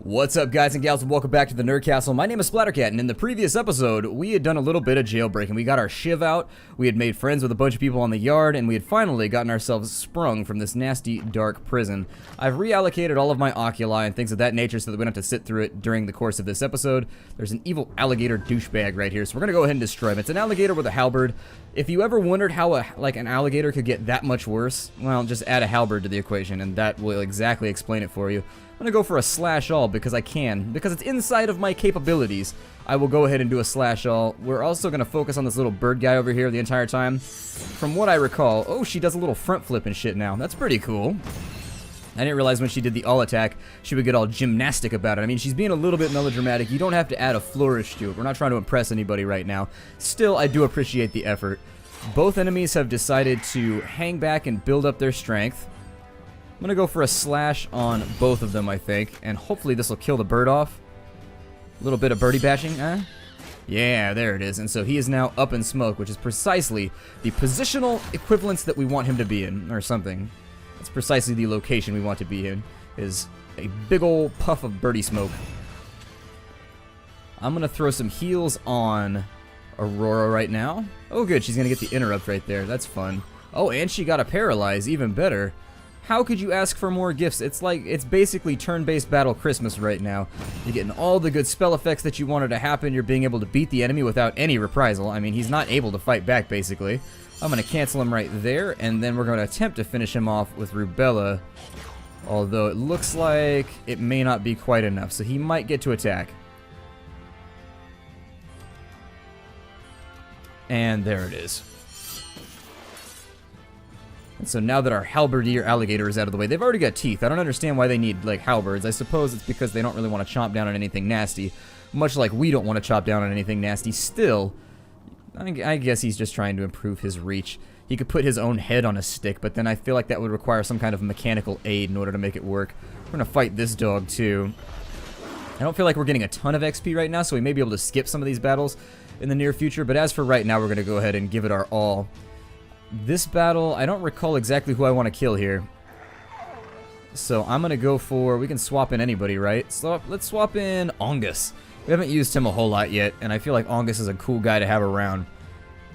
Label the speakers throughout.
Speaker 1: What's up, guys and gals, and welcome back to the Nerd Castle. My name is Splattercat, and in the previous episode, we had done a little bit of jailbreaking. We got our shiv out, we had made friends with a bunch of people on the yard, and we had finally gotten ourselves sprung from this nasty, dark prison. I've reallocated all of my oculi and things of that nature so that we don't have to sit through it during the course of this episode. There's an evil alligator douchebag right here, so we're gonna go ahead and destroy him. It's an alligator with a halberd. If you ever wondered how an alligator could get that much worse, well, just add a halberd to the equation, and that will exactly explain it for you. I'm gonna go for a slash all because I can, because it's inside of my capabilities. I will go ahead and do a slash all. We're also gonna focus on this little bird guy over here the entire time. From what I recall, oh, she does a little front flip and shit now. That's pretty cool. I didn't realize when she did the all attack, she would get all gymnastic about it. I mean, she's being a little bit melodramatic. You don't have to add a flourish to it. We're not trying to impress anybody right now. Still, I do appreciate the effort. Both enemies have decided to hang back and build up their strength. I'm gonna go for a slash on both of them, I think, and hopefully this will kill the bird off. A little bit of birdie bashing, Yeah, there it is. And so he is now up in smoke, which is precisely the positional equivalence that we want him to be in, or something. That's precisely the location we want to be in, is a big ol' puff of birdie smoke. I'm gonna throw some heals on Aurora right now. Oh good, she's gonna get the interrupt right there. That's fun. Oh, and she got a paralyze, even better. How could you ask for more gifts? It's basically turn-based battle Christmas right now. You're getting all the good spell effects that you wanted to happen. You're being able to beat the enemy without any reprisal. I mean, he's not able to fight back, basically. I'm going to cancel him right there, and then we're going to attempt to finish him off with Rubella. Although it looks like it may not be quite enough, so he might get to attack. And there it is. And so now that our halberdier alligator is out of the way, they've already got teeth. I don't understand why they need, like, halberds. I suppose it's because they don't really want to chomp down on anything nasty. Much like we don't want to chop down on anything nasty. Still, I guess he's just trying to improve his reach. He could put his own head on a stick, but then I feel like that would require some kind of mechanical aid in order to make it work. We're going to fight this dog, too. I don't feel like we're getting a ton of XP right now, so we may be able to skip some of these battles in the near future. But as for right now, we're going to go ahead and give it our all. This battle, I don't recall exactly who I want to kill here. So I'm going to go for, we can swap in anybody, right? So let's swap in Eoeoeoeoeoooengus. We haven't used him a whole lot yet, and I feel like Eoeoeoeoeoos is a cool guy to have around.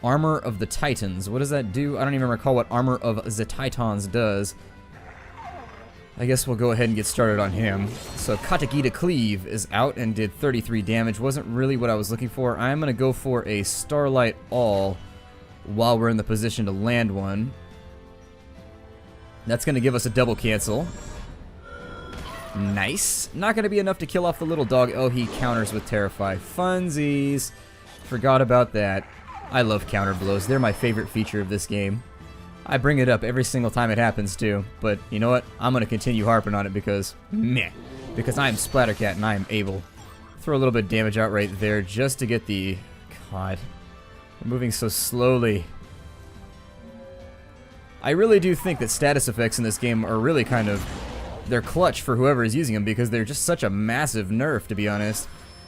Speaker 1: Armor of the Titans. What does that do? I don't even recall what Armor of the Titans does. I guess we'll go ahead and get started on him. So Katagita Cleave is out and did 33 damage. Wasn't really what I was looking for. I'm going to go for a Starlight All while we're in the position to land one. That's going to give us a double cancel. Nice. Not going to be enough to kill off the little dog. Oh, he counters with Terrify. Funsies. Forgot about that. I love counter blows. They're my favorite feature of this game. I bring it up every single time it happens too. But you know what? I'm going to continue harping on it because, meh. Because I am Splattercat and I am able. Throw a little bit of damage out right there just to get the... God. We're moving so slowly. I really do think that status effects in this game are really kind of... They're clutch for whoever is using them because they're just such a massive nerf, to be honest.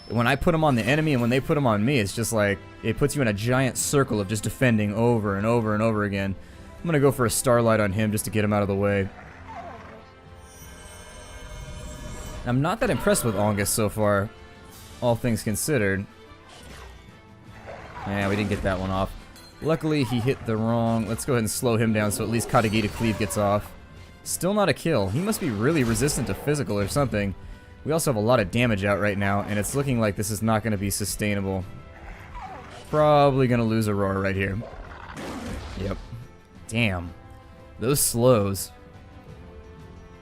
Speaker 1: When I put them on the enemy and when they put them on me, it's just like... It puts you in a giant circle of just defending over and over and over again. I'm going to go for a Starlight on him just to get him out of the way. I'm not that impressed with Eoeoeoeoos so far, all things considered. Yeah, we didn't get that one off. Luckily, he hit the wrong... Let's go ahead and slow him down so at least Katagita Cleave gets off. Still not a kill. He must be really resistant to physical or something. We also have a lot of damage out right now, and it's looking like this is not going to be sustainable. Probably going to lose Aurora right here. Yep. Damn. Those slows,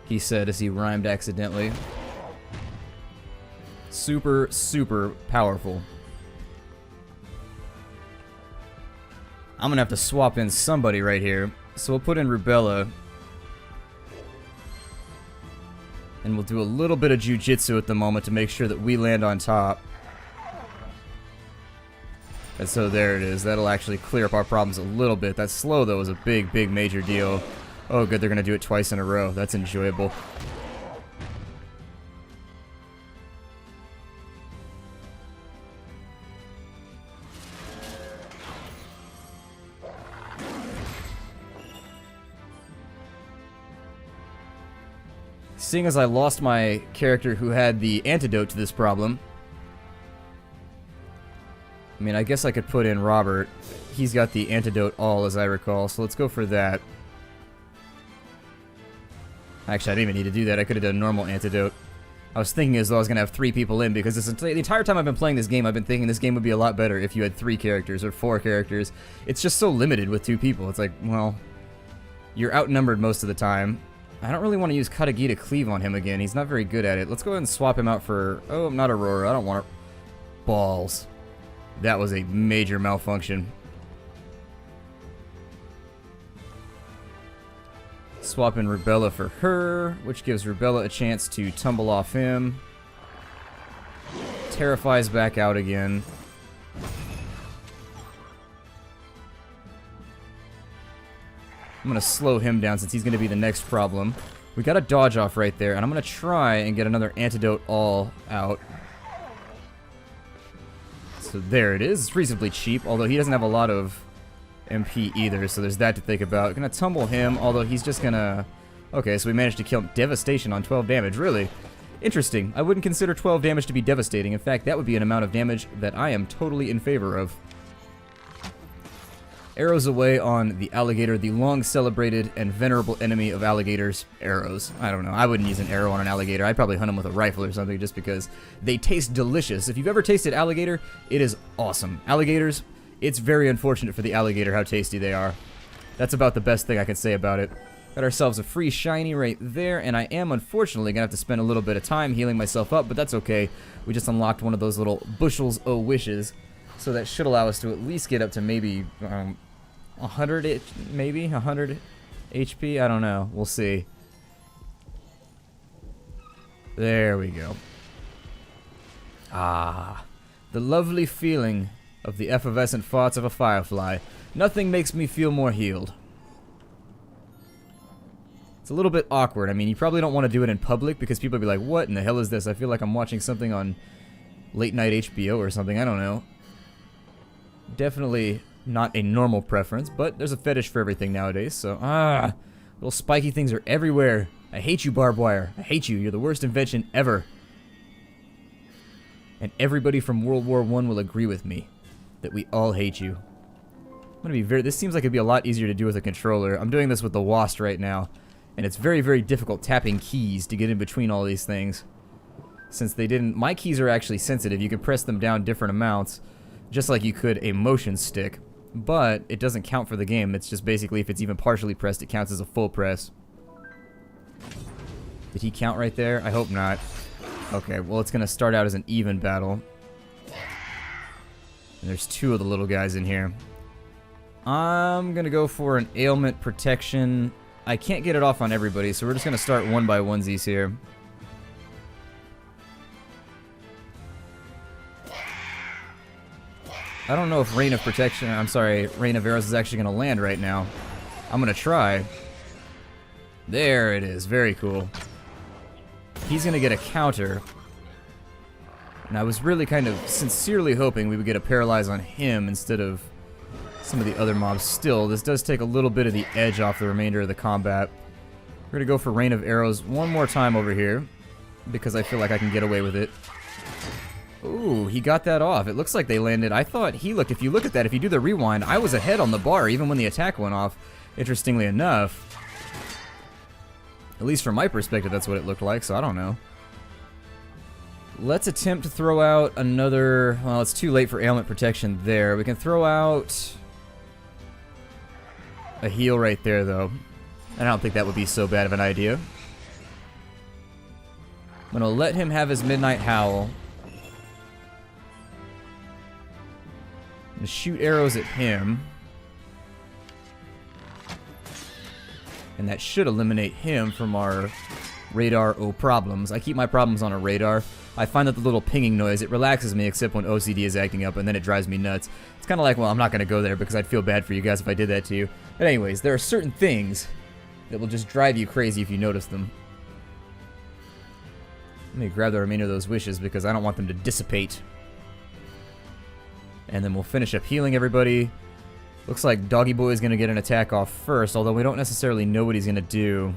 Speaker 1: he said as he rhymed accidentally. Super, super powerful. I'm gonna have to swap in somebody right here. So we'll put in Rubella. And we'll do a little bit of jujitsu at the moment to make sure that we land on top. And so there it is. That'll actually clear up our problems a little bit. That slow, though, is a big, big major deal. Oh, good, they're gonna do it twice in a row. That's enjoyable. Seeing as I lost my character who had the antidote to this problem, I mean, I guess I could put in Robert. He's got the antidote all, as I recall, so let's go for that. Actually, I didn't even need to do that. I could have done a normal antidote. I was thinking as though I was going to have 3 people in, because the entire time I've been playing this game, I've been thinking this game would be a lot better if you had 3 characters or 4 characters. It's just so limited with 2 people. It's like, well, you're outnumbered most of the time. I don't really want to use Katagi to cleave on him again. He's not very good at it. Let's go ahead and swap him out for... Oh, not Aurora. I don't want her. Balls. That was a major malfunction. Swap in Rubella for her, which gives Rubella a chance to tumble off him. Terrifies back out again. I'm going to slow him down since he's going to be the next problem. We got a dodge off right there, and I'm going to try and get another antidote all out. So there it is. It's reasonably cheap, although he doesn't have a lot of MP either, so there's that to think about. Gonna tumble him, although he's just gonna... Okay, so we managed to kill him. Devastation on 12 damage, really? Interesting. I wouldn't consider 12 damage to be devastating. In fact, that would be an amount of damage that I am totally in favor of. Arrows away on the alligator, the long-celebrated and venerable enemy of alligators, arrows. I don't know. I wouldn't use an arrow on an alligator. I'd probably hunt them with a rifle or something just because they taste delicious. If you've ever tasted alligator, it is awesome. Alligators, it's very unfortunate for the alligator how tasty they are. That's about the best thing I can say about it. Got ourselves a free shiny right there, and I am unfortunately going to have to spend a little bit of time healing myself up, but that's okay. We just unlocked one of those little bushels o' wishes, so that should allow us to at least get up to maybe... 100, maybe 100 HP. I don't know. We'll see. There we go. Ah, the lovely feeling of the effervescent farts of a firefly. Nothing makes me feel more healed. It's a little bit awkward. I mean, you probably don't want to do it in public because people will be like, "What in the hell is this?" I feel like I'm watching something on late night HBO or something. I don't know. Definitely not a normal preference, but there's a fetish for everything nowadays, so... little spiky things are everywhere. I hate you, barbed wire. I hate you. You're the worst invention ever. And everybody from World War I will agree with me that we all hate you. I'm gonna be very... This seems like it'd be a lot easier to do with a controller. I'm doing this with the WASD right now, and it's very, very difficult tapping keys to get in between all these things. Since they didn't... My keys are actually sensitive. You can press them down different amounts, just like you could a motion stick. But it doesn't count for the game. It's just basically if it's even partially pressed, it counts as a full press. Did he count right there? I hope not. Okay, well, it's going to start out as an even battle. And there's 2 of the little guys in here. I'm going to go for an ailment protection. I can't get it off on everybody, so we're just going to start one by onesies here. I don't know if Rain of Protection, I'm sorry, Rain of Arrows is actually going to land right now. I'm going to try. There it is. Very cool. He's going to get a counter. And I was really kind of sincerely hoping we would get a paralyze on him instead of some of the other mobs. Still, this does take a little bit of the edge off the remainder of the combat. We're going to go for Rain of Arrows one more time over here, because I feel like I can get away with it. Ooh, he got that off. It looks like they landed. I thought he looked, if you look at that, if you do the rewind, I was ahead on the bar even when the attack went off, interestingly enough. At least from my perspective, that's what it looked like, so I don't know. Let's attempt to throw out another... Well, it's too late for ailment protection there. We can throw out a heal right there, though. I don't think that would be so bad of an idea. I'm going to let him have his Midnight Howl. I'm gonna shoot arrows at him. And that should eliminate him from our radar problems. I keep my problems on a radar. I find that the little pinging noise, it relaxes me except when OCD is acting up, and then it drives me nuts. It's kind of like, well, I'm not going to go there because I'd feel bad for you guys if I did that to you. But anyways, there are certain things that will just drive you crazy if you notice them. Let me grab the remainder of those wishes because I don't want them to dissipate. And then we'll finish up healing everybody. Looks like Doggy Boy is going to get an attack off first, although we don't necessarily know what he's going to do.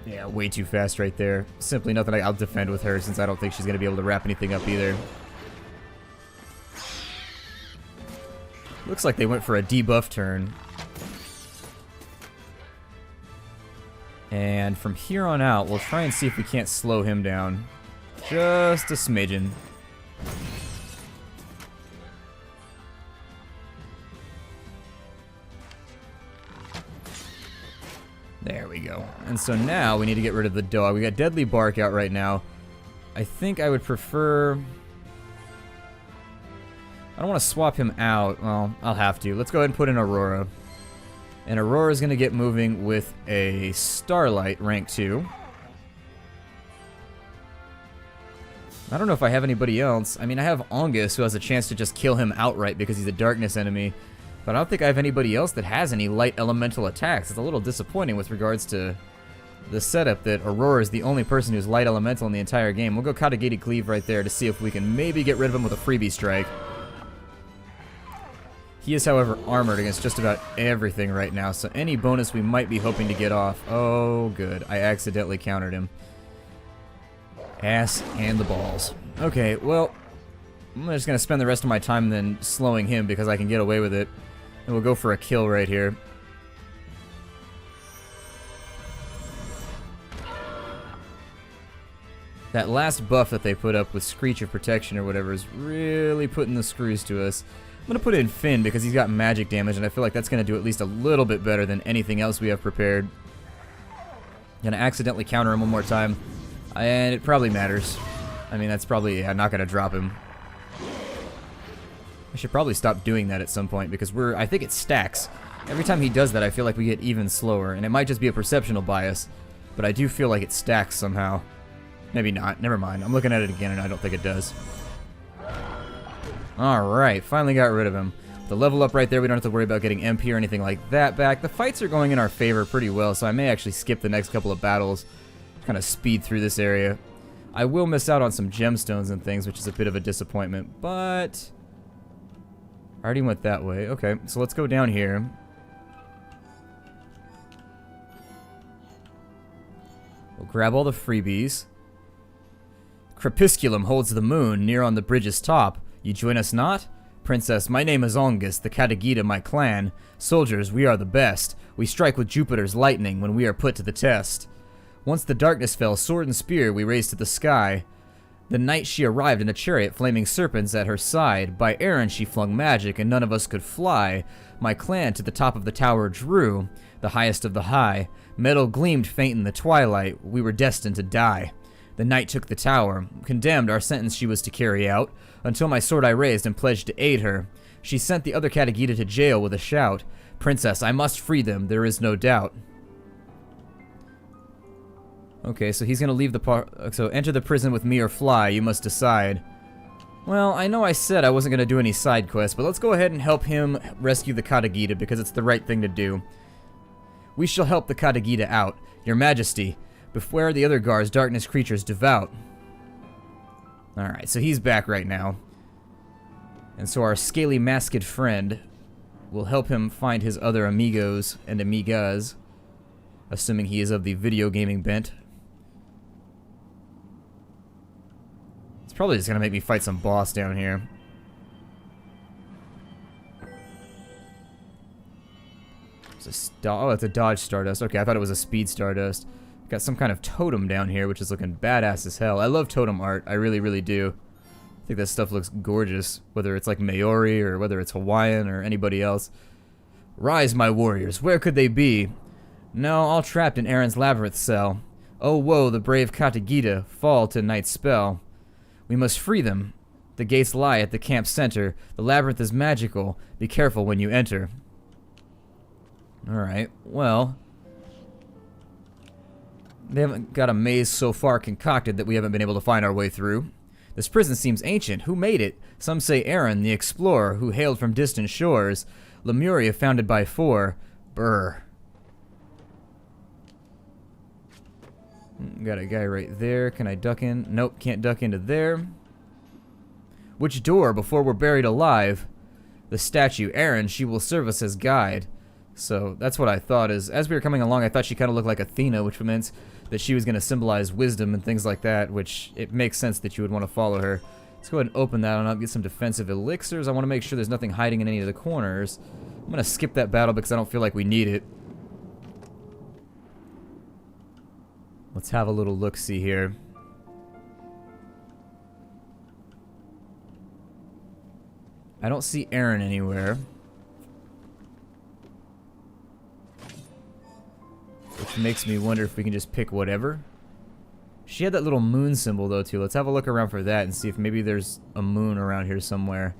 Speaker 1: Yeah, way too fast right there. Simply nothing I'll defend with her, since I don't think she's going to be able to wrap anything up either. Looks like they went for a debuff turn. And from here on out, we'll try and see if we can't slow him down. Just a smidgen. There we go. And so now we need to get rid of the dog. We got Deadly Bark out right now. I think I would prefer... I don't want to swap him out. Well, I'll have to. Let's go ahead and put in Aurora. And Aurora's going to get moving with a Starlight, rank 2. I don't know if I have anybody else. I mean, I have Eoeoeoeoeoooengus, who has a chance to just kill him outright because he's a darkness enemy. But I don't think I have anybody else that has any light elemental attacks. It's a little disappointing with regards to the setup that Aurora is the only person who's light elemental in the entire game. We'll go Katagiri Cleave right there to see if we can maybe get rid of him with a freebie strike. He is, however, armored against just about everything right now, so any bonus we might be hoping to get off. Oh, good. I accidentally countered him. Ass and the balls. Okay, well, I'm just going to spend the rest of my time then slowing him because I can get away with it. And we'll go for a kill right here. That last buff that they put up with Screech of Protection or whatever is really putting the screws to us. I'm going to put in Finn because he's got magic damage, and I feel like that's going to do at least a little bit better than anything else we have prepared. Going to accidentally counter him one more time, and it probably matters. I mean, that's probably not going to drop him. I should probably stop doing that at some point because I think it stacks. Every time he does that, I feel like we get even slower, and it might just be a perceptional bias, but I do feel like it stacks somehow. Maybe not. Never mind. I'm looking at it again, and I don't think it does. Alright, finally got rid of him. The level up right there, we don't have to worry about getting MP or anything like that back. The fights are going in our favor pretty well, so I may actually skip the next couple of battles. Kind of speed through this area. I will miss out on some gemstones and things, which is a bit of a disappointment, but... I already went that way. Okay, so let's go down here. We'll grab all the freebies. Crepusculum holds the moon near on the bridge's top. You join us not? Princess, my name is Eoeoeoeoeoos, the Katagita, my clan. Soldiers, we are the best. We strike with Jupiter's lightning when we are put to the test. Once the darkness fell, sword and spear we raised to the sky. The night she arrived in a chariot, flaming serpents at her side. By Aaron she flung magic, and none of us could fly. My clan to the top of the tower drew, the highest of the high. Metal gleamed faint in the twilight. We were destined to die. The night took the tower, condemned our sentence she was to carry out. Until my sword I raised and pledged to aid her. She sent the other Katagita to jail with a shout. Princess, I must free them, there is no doubt. Okay, so he's gonna leave the so enter the prison with me or fly, you must decide. Well, I know I said I wasn't gonna do any side quests, but let's go ahead and help him rescue the Katagita because it's the right thing to do. We shall help the Katagita out, your majesty. Beware the other guards, darkness creatures devout. Alright, so he's back right now. And so our scaly masked friend will help him find his other amigos and amigas, assuming he is of the video gaming bent. It's probably just gonna make me fight some boss down here. Oh, it's a dodge Stardust. Okay, I thought it was a speed Stardust. Got some kind of totem down here, which is looking badass as hell. I love totem art. I really, really do. I think that stuff looks gorgeous, whether it's like Maori or whether it's Hawaiian or anybody else. Rise, my warriors. Where could they be? No, all trapped in Aaron's labyrinth cell. Oh, woe, the brave Katagita fall to night's spell. We must free them. The gates lie at the camp center. The labyrinth is magical. Be careful when you enter. Alright, well... They haven't got a maze so far concocted that we haven't been able to find our way through. This prison seems ancient. Who made it? Some say Aaron, the explorer, who hailed from distant shores. Lemuria, founded by four. Brr. Got a guy right there. Can I duck in? Nope, can't duck into there. Which door before we're buried alive? The statue. Aaron, she will serve us as guide. So that's what I thought. Is as we were coming along, I thought she kind of looked like Athena, which meant that she was going to symbolize wisdom and things like that, which it makes sense that you would want to follow her. Let's go ahead and open that and I'll get some defensive elixirs. I want to make sure there's nothing hiding in any of the corners. I'm going to skip that battle because I don't feel like we need it. Let's have a little look-see here. I don't see Aaron anywhere. Which makes me wonder if we can just pick whatever. She had that little moon symbol though too. Let's have a look around for that and see if maybe there's a moon around here somewhere.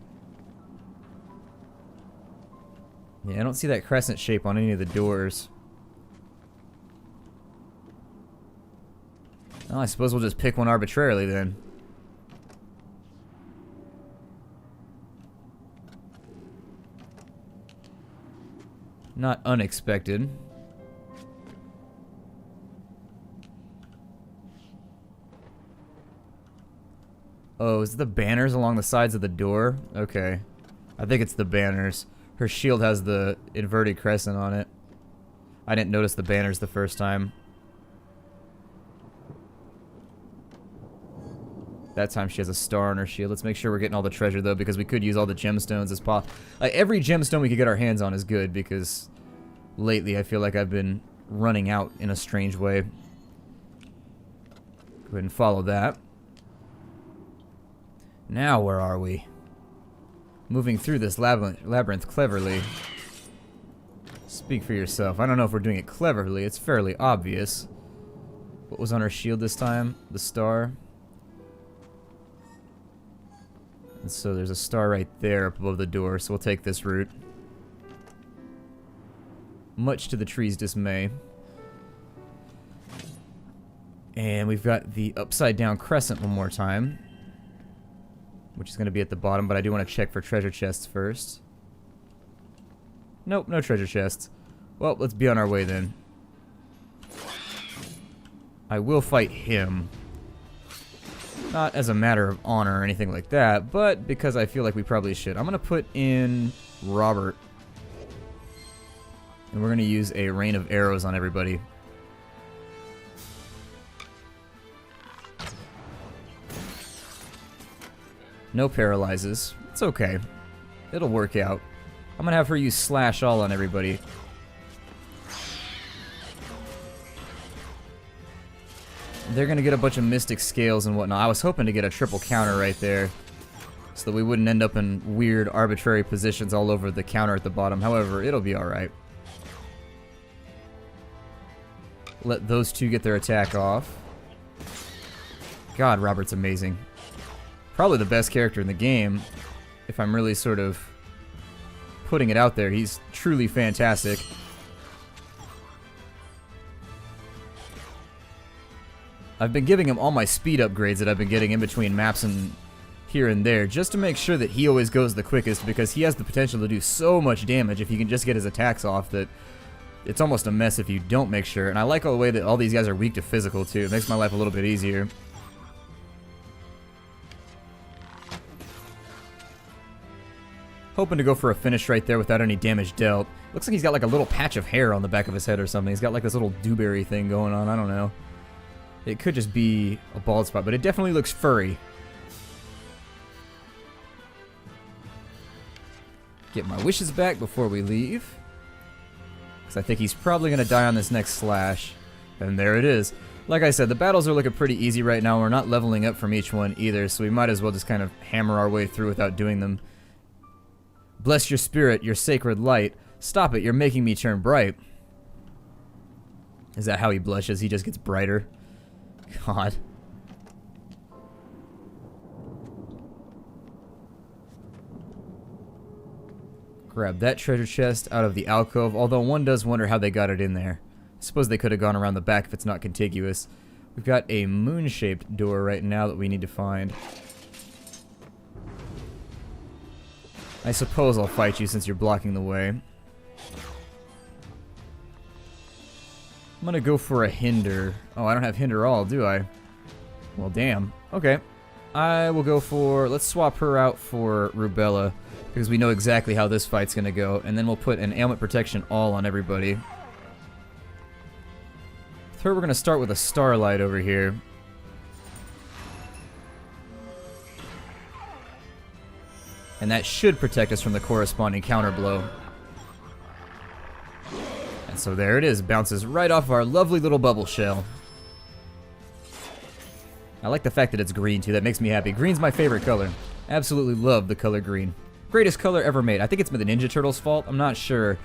Speaker 1: Yeah, I don't see that crescent shape on any of the doors. Oh, I suppose we'll just pick one arbitrarily then. Not unexpected. Oh, is it the banners along the sides of the door? Okay. I think it's the banners. Her shield has the inverted crescent on it. I didn't notice the banners the first time. That time she has a star on her shield. Let's make sure we're getting all the treasure though, because we could use all the gemstones as possible. Like, every gemstone we could get our hands on is good, because lately I feel like I've been running out in a strange way. Go ahead and follow that. Now where are we? Moving through this labyrinth cleverly. Speak for yourself. I don't know if we're doing it cleverly. It's fairly obvious. What was on her shield this time? The star. And so there's a star right there up above the door, so we'll take this route. Much to the tree's dismay. And we've got the upside down crescent one more time, which is going to be at the bottom, but I do want to check for treasure chests first. Nope, no treasure chests. Well, let's be on our way then. I will fight him. Not as a matter of honor or anything like that, but because I feel like we probably should. I'm going to put in Robert. And we're going to use a rain of arrows on everybody. No paralyzes. It's okay. It'll work out. I'm going to have her use slash all on everybody. They're going to get a bunch of mystic scales and whatnot. I was hoping to get a triple counter right there, so that we wouldn't end up in weird arbitrary positions all over the counter at the bottom. However, it'll be alright. Let those two get their attack off. God, Robert's amazing. Probably the best character in the game, if I'm really sort of putting it out there. He's truly fantastic. I've been giving him all my speed upgrades that I've been getting in between maps and here and there, just to make sure that he always goes the quickest, because he has the potential to do so much damage if he can just get his attacks off that it's almost a mess if you don't make sure. And I like all the way that all these guys are weak to physical too. It makes my life a little bit easier. Hoping to go for a finish right there without any damage dealt. Looks like he's got like a little patch of hair on the back of his head or something. He's got like this little dewberry thing going on. I don't know. It could just be a bald spot, but it definitely looks furry. Get my wishes back before we leave, because I think he's probably going to die on this next slash. And there it is. Like I said, the battles are looking pretty easy right now. We're not leveling up from each one either, so we might as well just kind of hammer our way through without doing them. Bless your spirit, your sacred light. Stop it, you're making me turn bright. Is that how he blushes? He just gets brighter. God. Grab that treasure chest out of the alcove, although one does wonder how they got it in there. I suppose they could have gone around the back if it's not contiguous. We've got a moon-shaped door right now that we need to find. I suppose I'll fight you since you're blocking the way. I'm gonna go for a hinder. Oh, I don't have hinder all, do I? Well, damn. Okay. I will go for, let's swap her out for Rubella, because we know exactly how this fight's gonna go, and then we'll put an ailment protection all on everybody. With her, we're gonna start with a Starlight over here. And that should protect us from the corresponding counter blow. And so there it is, bounces right off our lovely little bubble shell. I like the fact that it's green too, that makes me happy. Green's my favorite color. Absolutely love the color green. Greatest color ever made. I think it's the Ninja Turtles' fault, I'm not sure.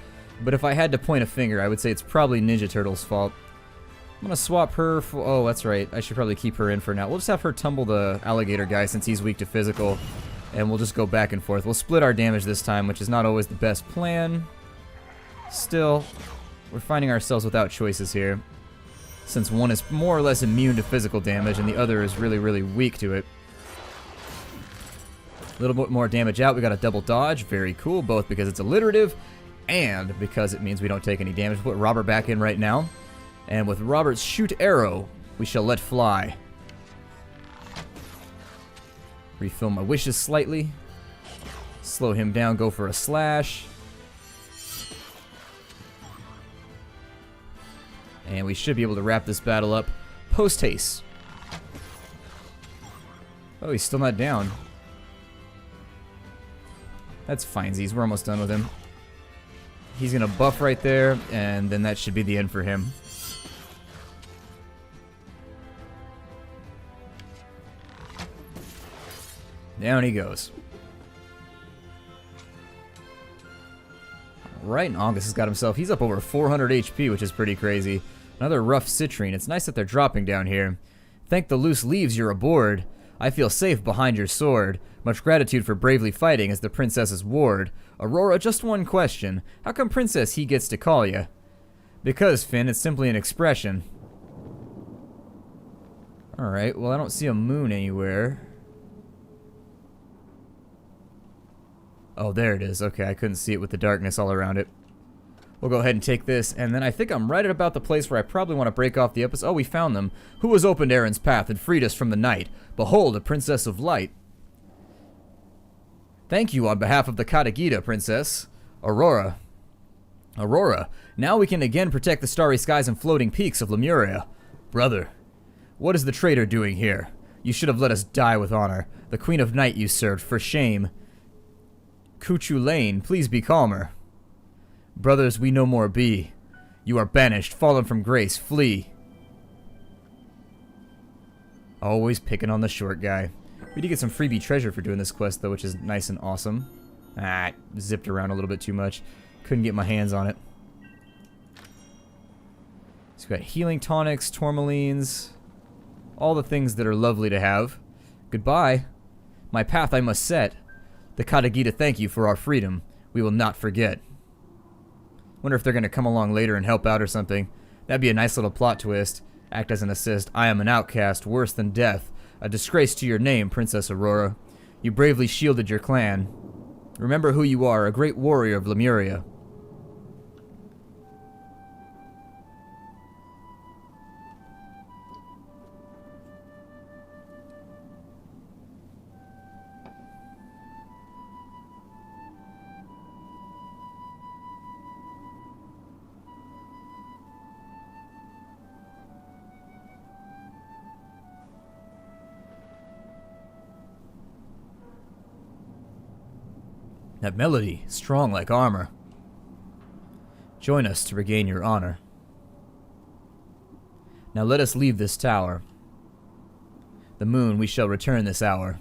Speaker 1: But if I had to point a finger, I would say it's probably Ninja Turtles' fault. I'm gonna swap her for, oh that's right, I should probably keep her in for now. We'll just have her tumble the alligator guy since he's weak to physical. And we'll just go back and forth. We'll split our damage this time, which is not always the best plan. Still, we're finding ourselves without choices here, since one is more or less immune to physical damage and the other is really, really weak to it. A little bit more damage out. We got a double dodge. Very cool, both because it's alliterative and because it means we don't take any damage. We'll put Robert back in right now. And with Robert's shoot arrow, we shall let fly. Refill my wishes slightly. Slow him down, go for a slash. And we should be able to wrap this battle up post-haste. Oh, he's still not down. That's finesies. We're almost done with him. He's going to buff right there, and then that should be the end for him. Down he goes. Alright, and August has got himself, he's up over 400 HP, which is pretty crazy. Another rough citrine. It's nice that they're dropping down here. Thank the loose leaves you're aboard. I feel safe behind your sword. Much gratitude for bravely fighting as the princess's ward. Aurora, just one question. How come princess he gets to call you? Because, Finn, it's simply an expression. Alright, well I don't see a moon anywhere. Oh, there it is. Okay, I couldn't see it with the darkness all around it. We'll go ahead and take this, and then I think I'm right at about the place where I probably want to break off the episode. Oh, we found them. Who has opened Aaron's path and freed us from the night? Behold, a princess of light. Thank you on behalf of the Katagita, princess. Aurora. Aurora, now we can again protect the starry skies and floating peaks of Lemuria. Brother, what is the traitor doing here? You should have let us die with honor. The Queen of Night you served, for shame. Kuchu Lane, please be calmer. Brothers, we no more be. You are banished, fallen from grace, flee. Always picking on the short guy. We did get some freebie treasure for doing this quest, though, which is nice and awesome. Ah, it zipped around a little bit too much. Couldn't get my hands on it. So we got healing tonics, tourmalines, all the things that are lovely to have. Goodbye. My path I must set. The Katagita thank you for our freedom. We will not forget. Wonder if they're going to come along later and help out or something. That'd be a nice little plot twist. Act as an assist. I am an outcast, worse than death. A disgrace to your name, Princess Aurora. You bravely shielded your clan. Remember who you are, a great warrior of Lemuria. That melody, strong like armor. Join us to regain your honor. Now let us leave this tower. The moon we shall return this hour.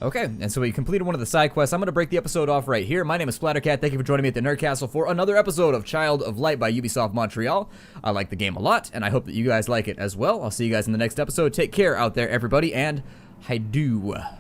Speaker 1: Okay, and so we completed one of the side quests. I'm going to break the episode off right here. My name is Splattercat. Thank you for joining me at the Nerd Castle for another episode of Child of Light by Ubisoft Montreal. I like the game a lot, and I hope that you guys like it as well. I'll see you guys in the next episode. Take care out there, everybody, and Haidu.